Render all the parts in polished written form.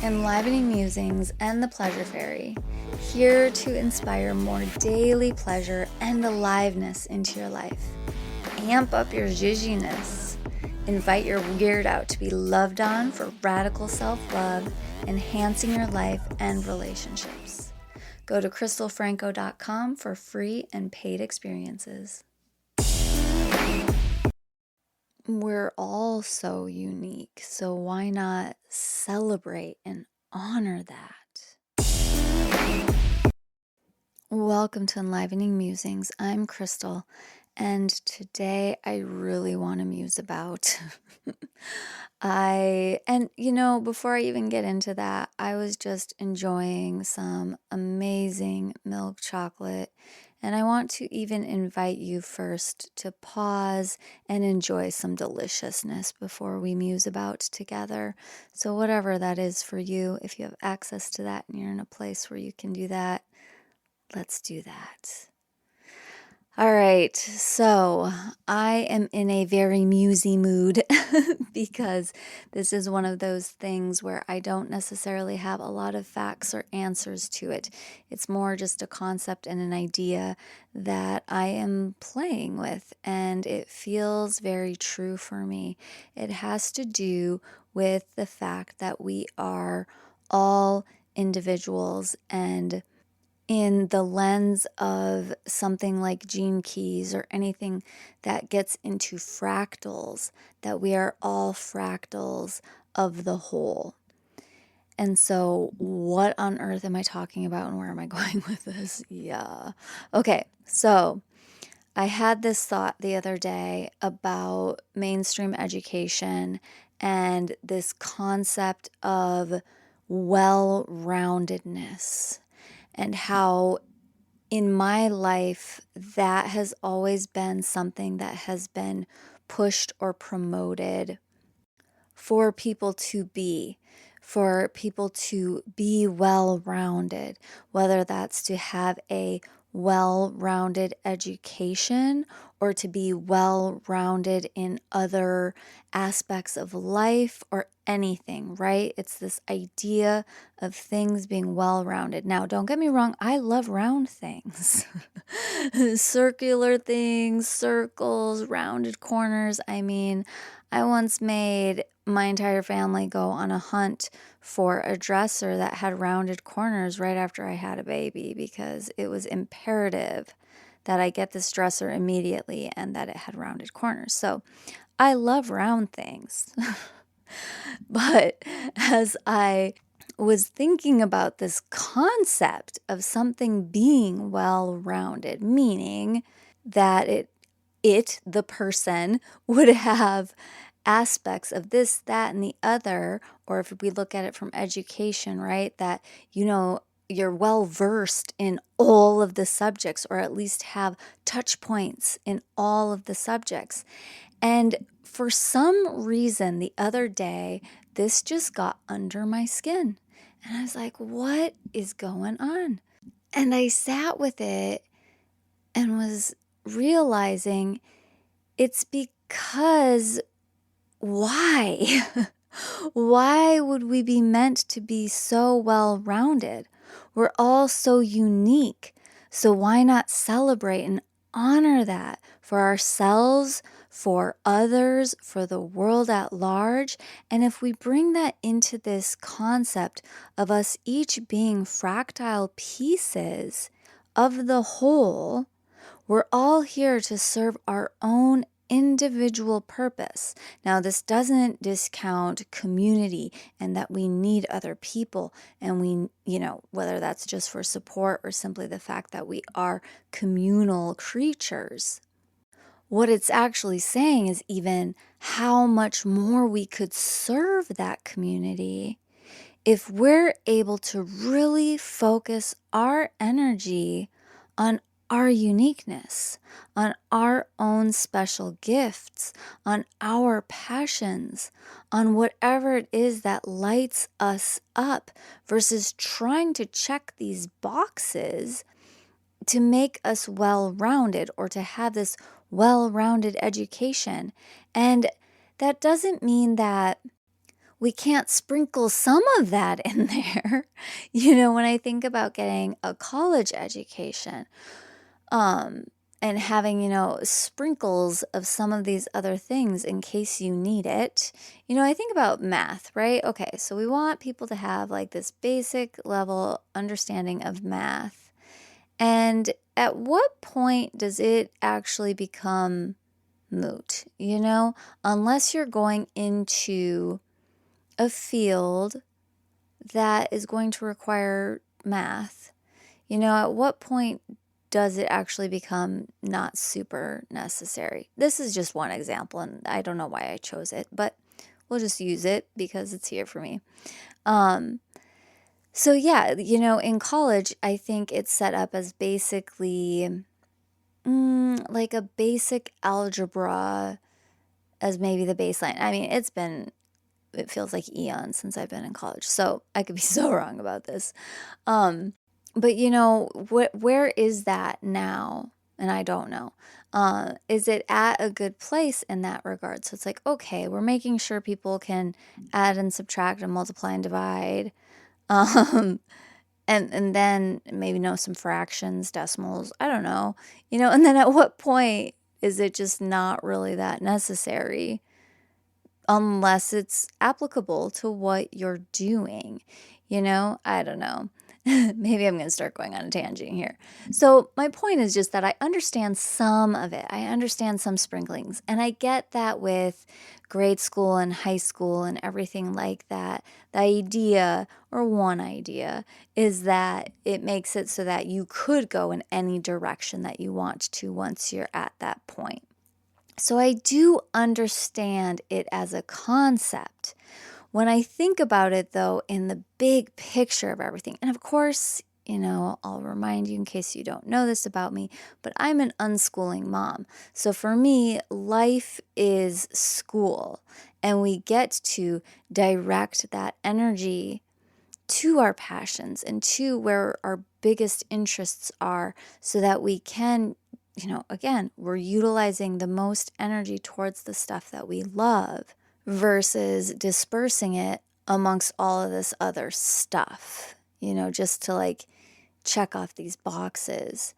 Enlivening Musings and the Pleasure Fairy, here to inspire more daily pleasure and aliveness into your life. Amp up your zhuzhiness. Invite your weird out to be loved on for radical self-love, enhancing your life and relationships. Go to crystalfranco.com for free and paid experiences. We're all so unique, so why not celebrate and honor that? Welcome to Enlivening Musings. I'm Crystal, and today I really want to muse about. Before I even get into that, I was just enjoying some amazing milk chocolate, and I want to even invite you first to pause and enjoy some deliciousness before we muse about together. So whatever that is for you, if you have access to that and you're in a place where you can do that, let's do that. All right, so I am in a very musy mood because this is one of those things where I don't necessarily have a lot of facts or answers to it. It's more just a concept and an idea that I am playing with, and it feels very true for me. It has to do with the fact that we are all individuals, and in the lens of something like gene keys or anything that gets into fractals, that we are all fractals of the whole. And so what on earth am I talking about and where am I going with this? Yeah. Okay, so I had this thought the other day about mainstream education and this concept of well-roundedness, and how in my life that has always been something that has been pushed or promoted for people to be well-rounded, whether that's to have a well-rounded education or to be well-rounded in other aspects of life or anything, right? It's this idea of things being well-rounded. Now, don't get me wrong, I love round things. Circular things, circles, rounded corners. I mean, I once made my entire family go on a hunt for a dresser that had rounded corners right after I had a baby, because it was imperative that I get this dresser immediately and that it had rounded corners. So I love round things. But as I was thinking about this concept of something being well-rounded, meaning that the person would have aspects of this, that, and the other, or if we look at it from education, right, that, you're well versed in all of the subjects, or at least have touch points in all of the subjects. And for some reason, the other day, this just got under my skin. And I was like, what is going on? And I sat with it and was realizing it's because why? Why would we be meant to be so well-rounded? We're all so unique. So why not celebrate and honor that for ourselves, for others, for the world at large? And if we bring that into this concept of us each being fractile pieces of the whole, we're all here to serve our own individual purpose. Now, this doesn't discount community and that we need other people, and we, whether that's just for support or simply the fact that we are communal creatures. What it's actually saying is even how much more we could serve that community if we're able to really focus our energy on our uniqueness, on our own special gifts, on our passions, on whatever it is that lights us up, versus trying to check these boxes to make us well-rounded or to have this well-rounded education. And that doesn't mean that we can't sprinkle some of that in there. When I think about getting a college education, and having, sprinkles of some of these other things in case you need it. I think about math, right? Okay, so we want people to have like this basic level understanding of math. And at what point does it actually become moot? Unless you're going into a field that is going to require math, at what point does it actually become not super necessary? This is just one example, and I don't know why I chose it, but we'll just use it because it's here for me. So yeah, in college, I think it's set up as basically like a basic algebra as maybe the baseline. I mean, it feels like eons since I've been in college, so I could be so wrong about this. But where is that now? And I don't know. Is it at a good place in that regard? So it's like, okay, we're making sure people can add and subtract and multiply and divide. And then maybe know some fractions, decimals, I don't know. And then at what point is it just not really that necessary? Unless it's applicable to what you're doing. I don't know. Maybe I'm going to start going on a tangent here. So my point is just that I understand some of it. I understand some sprinklings. And I get that with grade school and high school and everything like that. The idea, or one idea, is that it makes it so that you could go in any direction that you want to once you're at that point. So I do understand it as a concept. When I think about it, though, in the big picture of everything, and of course, I'll remind you in case you don't know this about me, but I'm an unschooling mom. So for me, life is school, and we get to direct that energy to our passions and to where our biggest interests are so that we can, again, we're utilizing the most energy towards the stuff that we love versus dispersing it amongst all of this other stuff, just to like check off these boxes.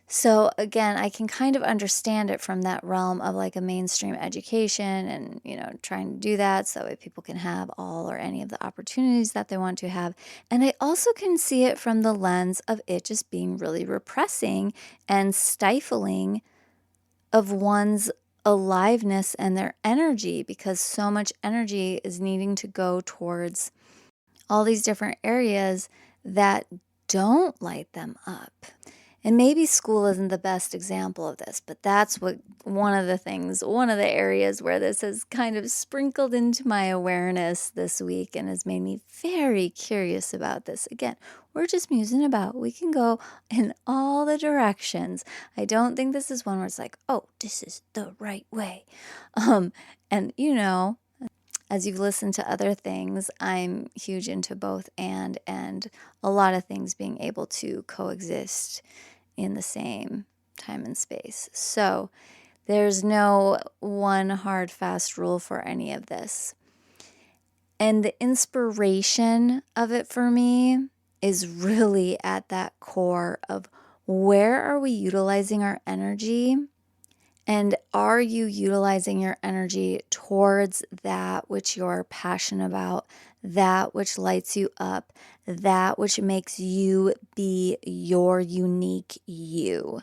So again, I can kind of understand it from that realm of like a mainstream education and, trying to do that so that people can have all or any of the opportunities that they want to have. And I also can see it from the lens of it just being really repressing and stifling of one's aliveness and their energy, because so much energy is needing to go towards all these different areas that don't light them up. And maybe school isn't the best example of this, but that's one of the areas where this has kind of sprinkled into my awareness this week and has made me very curious about this. Again, we're just musing about. We can go in all the directions. I don't think this is one where it's like, oh, this is the right way. And as you've listened to other things, I'm huge into both and a lot of things being able to coexist in the same time and space. So there's no one hard, fast rule for any of this. And the inspiration of it for me is really at that core of where are we utilizing our energy? And are you utilizing your energy towards that which you're passionate about, that which lights you up, that which makes you be your unique you?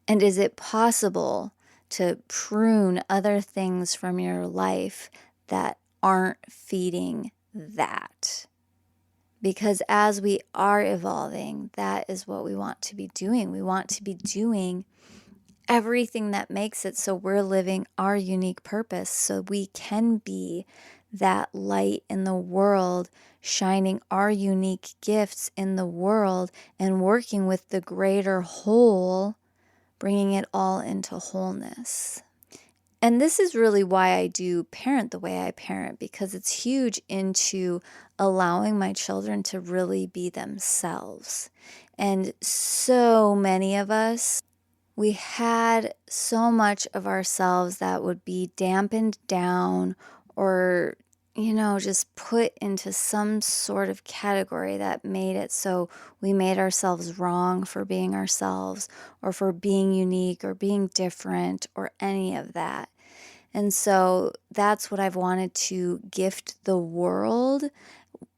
And is it possible to prune other things from your life that aren't feeding that? Because as we are evolving, that is what we want to be doing. We want to be doing everything that makes it so we're living our unique purpose, so we can be that light in the world, shining our unique gifts in the world and working with the greater whole, bringing it all into wholeness. And this is really why I do parent the way I parent, because it's huge into allowing my children to really be themselves. And so many of us, we had so much of ourselves that would be dampened down or, just put into some sort of category that made it so we made ourselves wrong for being ourselves or for being unique or being different or any of that. And so that's what I've wanted to gift the world,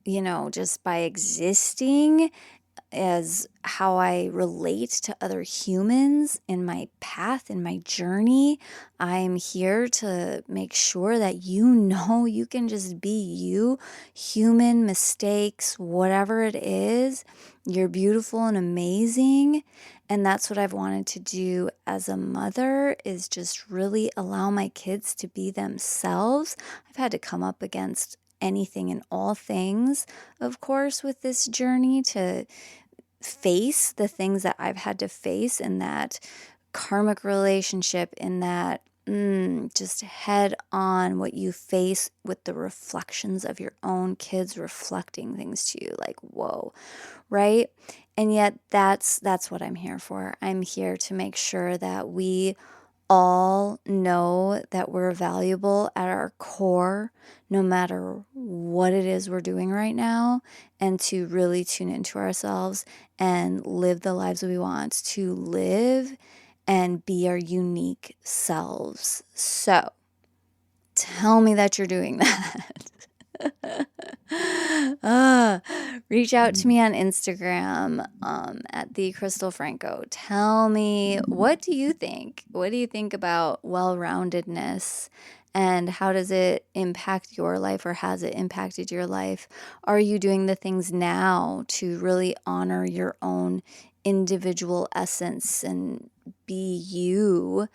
just by existing as how I relate to other humans in my path, in my journey. I'm here to make sure that you can just be you, human mistakes, whatever it is. You're beautiful and amazing. And that's what I've wanted to do as a mother, is just really allow my kids to be themselves. I've had to come up against anything and all things, of course, with this journey, to face the things that I've had to face in that karmic relationship, in that just head on what you face with the reflections of your own kids reflecting things to you. Like, whoa, right? And yet that's what I'm here for. I'm here to make sure that we all know that we're valuable at our core, no matter what it is we're doing right now, and to really tune into ourselves and live the lives we want to live and be our unique selves. So tell me that you're doing that. Reach out to me on Instagram at the Crystal Franco. Tell me, what do you think? What do you think about well-roundedness, and how does it impact your life, or has it impacted your life? Are you doing the things now to really honor your own individual essence and be you?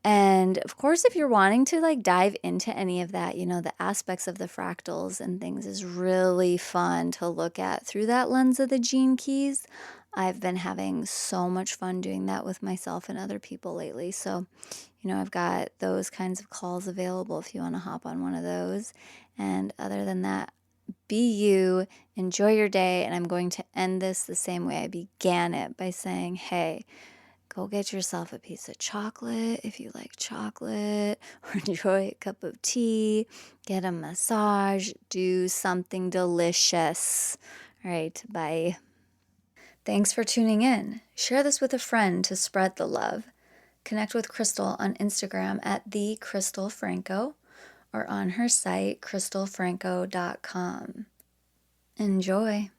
And of course, if you're wanting to dive into any of that, the aspects of the fractals and things is really fun to look at through that lens of the gene keys. I've been having so much fun doing that with myself and other people lately. So, I've got those kinds of calls available if you want to hop on one of those. And other than that, be you, enjoy your day. And I'm going to end this the same way I began it, by saying, hey, go get yourself a piece of chocolate if you like chocolate, or enjoy a cup of tea, get a massage, do something delicious. All right, bye. Thanks for tuning in. Share this with a friend to spread the love. Connect with Crystal on Instagram at @thecrystalfranco, or on her site, crystalfranco.com. Enjoy.